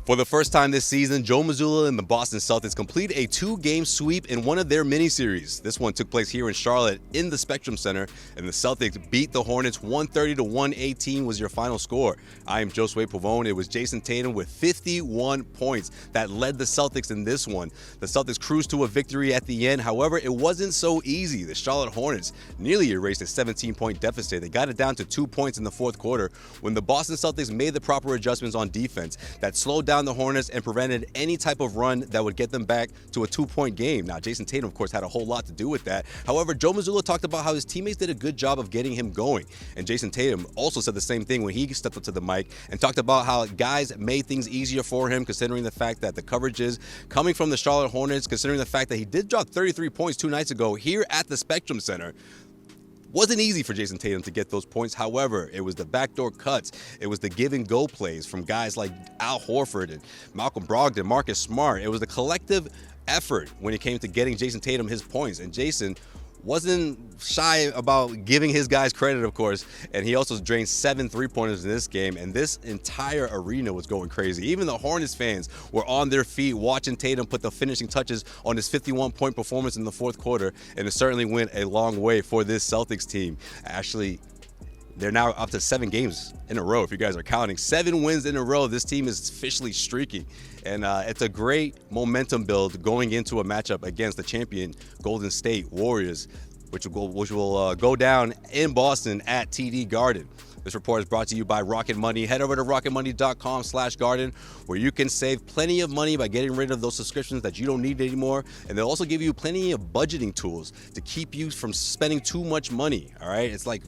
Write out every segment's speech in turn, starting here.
For the first time this season, Joe Mazzulla and the Boston Celtics complete a two-game sweep in one of their mini-series. This one took place here in Charlotte in the Spectrum Center, and the Celtics beat the Hornets 130-118 was your final score. I am Josue Pavon. It was Jayson Tatum with 51 points that led the Celtics in this one. The Celtics cruised to a victory at the end. However, it wasn't so easy. The Charlotte Hornets nearly erased a 17-point deficit. They got it down to 2 points in the fourth quarter when the Boston Celtics made the proper adjustments on defense that slowed down the Hornets and prevented any type of run that would get them back to a 2-point game. Now, Jayson Tatum, of course, had a whole lot to do with that. However, Joe Mazzulla talked about how his teammates did a good job of getting him going. And Jayson Tatum also said the same thing when he stepped up to the mic and talked about how guys made things easier for him, considering the fact that the coverage is coming from the Charlotte Hornets, considering the fact that he did drop 33 points 2 nights ago here at the Spectrum Center. Wasn't easy for Jayson Tatum to get those points. However, it was the backdoor cuts. It was the give-and-go plays from guys like Al Horford and Malcolm Brogdon, Marcus Smart. It was the collective effort when it came to getting Jayson Tatum his points. And Jayson wasn't shy about giving his guys credit, of course, and he also drained 7 3-pointers in this game, and this entire arena was going crazy. Even the Hornets fans were on their feet watching Tatum put the finishing touches on his 51-point performance in the fourth quarter, and it certainly went a long way for this Celtics team. Actually, they're now up to 7 games in a row, if you guys are counting. 7 wins in a row. This team is officially streaky. And it's a great momentum build going into a matchup against the champion Golden State Warriors, which will go down in Boston at TD Garden. This report is brought to you by Rocket Money. Head over to rocketmoney.com/garden, where you can save plenty of money by getting rid of those subscriptions that you don't need anymore. And they'll also give you plenty of budgeting tools to keep you from spending too much money. All right, it's like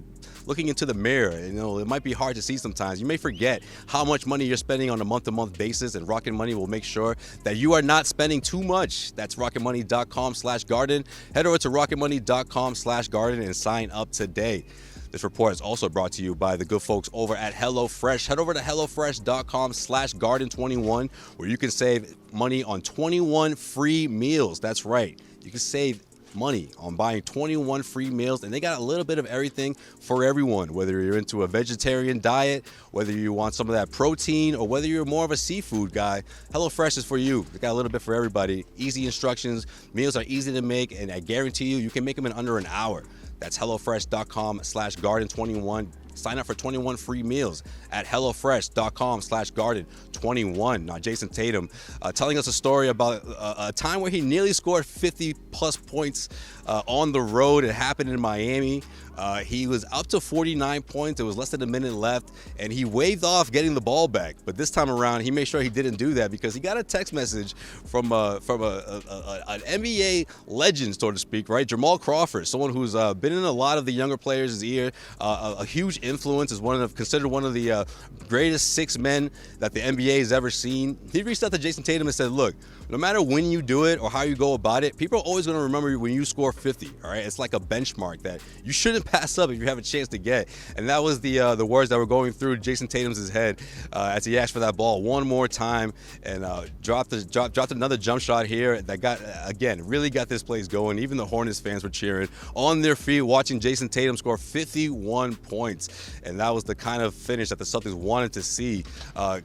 looking into the mirror. You know, it might be hard to see sometimes. You may forget how much money you're spending on a month-to-month basis, and Rocket Money will make sure that you are not spending too much. That's rocketmoney.com/garden. Head over to rocketmoney.com/garden and sign up today. This report is also brought to you by the good folks over at HelloFresh. Head over to hellofresh.com/garden21, where you can save money on 21 free meals. That's right. You can save money on buying 21 free meals, and they got a little bit of everything for everyone, whether you're into a vegetarian diet, whether you want some of that protein, or whether you're more of a seafood guy. HelloFresh is for you. They got a little bit for everybody. Easy instructions. Meals are easy to make, and I guarantee you can make them in under an hour. That's hellofresh.com/garden21. Sign up for 21 free meals at hellofresh.com/garden21. Now, Jayson Tatum telling us a story about a time where he nearly scored 50-plus points on the road. It happened in Miami. He was up to 49 points. There was less than a minute left, and he waved off getting the ball back. But this time around, he made sure he didn't do that because he got a text message from an NBA legend, so to speak, right? Jamal Crawford, someone who's been in a lot of the younger players' ear, a huge influence, is considered one of the greatest 6 men that the NBA has ever seen. He reached out to Jayson Tatum and said, look, no matter when you do it or how you go about it, people are always going to remember you when you score 50, all right? It's like a benchmark that you shouldn't pass up if you have a chance to get. And that was the words that were going through Jayson Tatum's head as he asked for that ball one more time and dropped another jump shot here that really got this place going. Even the Hornets fans were cheering on their feet watching Jayson Tatum score 51 points. And that was the kind of finish that the Celtics wanted to see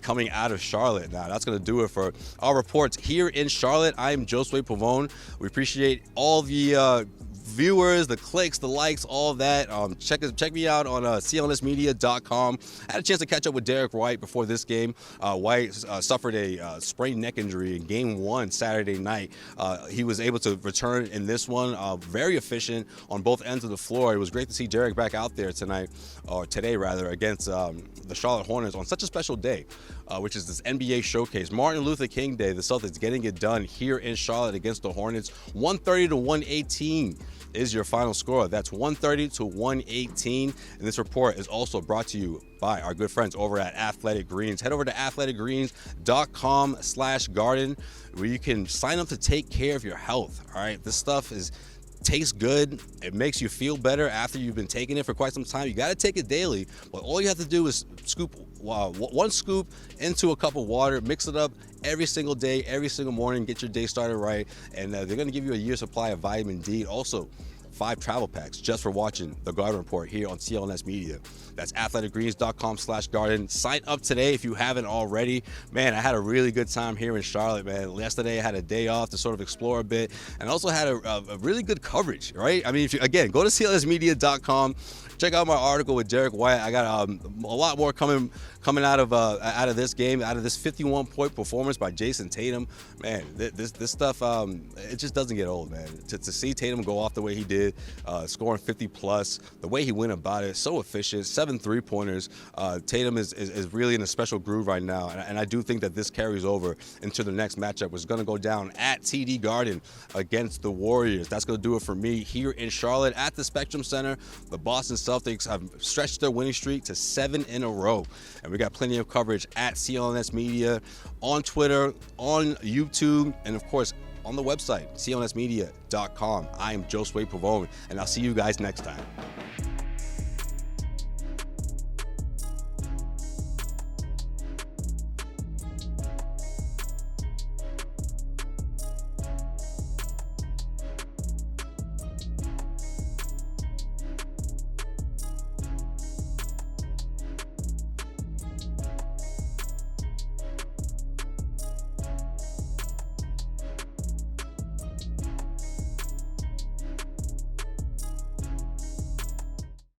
coming out of Charlotte. Now, that's going to do it for our reports here in Charlotte. I am Josue Pavon. We appreciate all the viewers, the clicks, the likes, all of that. Check me out on CLNSmedia.com. I had a chance to catch up with Derek White before this game. White suffered a sprained neck injury in Game 1 Saturday night. He was able to return in this one, very efficient on both ends of the floor. It was great to see Derek back out there today, against the Charlotte Hornets on such a special day, which is this NBA showcase. Martin Luther King Day, the Celtics getting it done here in Charlotte against the Hornets. 130-118 is your final score. That's 130-118. And this report is also brought to you by our good friends over at Athletic Greens. Head over to athleticgreens.com/garden, where you can sign up to take care of your health. All right, this stuff tastes good. It makes you feel better after you've been taking it for quite some time. You got to take it daily, but all you have to do is scoop one scoop into a cup of water, mix it up every single day, every single morning, get your day started right, and they're going to give you a year's supply of vitamin D. Also, 5 travel packs just for watching the Garden Report here on CLNS Media. That's athleticgreens.com/garden. Sign up today if you haven't already. Man, I had a really good time here in Charlotte, man. Yesterday I had a day off to sort of explore a bit, and also had a really good coverage, right? I mean, if you, again, go to clnsmedia.com. Check out my article with Derek White. I got a lot more coming out of this game, out of this 51-point performance by Jayson Tatum. Man, this stuff, it just doesn't get old, man. To see Tatum go off the way he did, scoring 50+, the way he went about it, so efficient, 7 3-pointers. Tatum is really in a special groove right now, and I do think that this carries over into the next matchup, which is going to go down at TD Garden against the Warriors. That's going to do it for me here in Charlotte at the Spectrum Center. The Boston Celtics have stretched their winning streak to 7 in a row. And we got plenty of coverage at CLNS Media, on Twitter, on YouTube, and of course, on the website, clnsmedia.com. I am Josue Pavon, and I'll see you guys next time.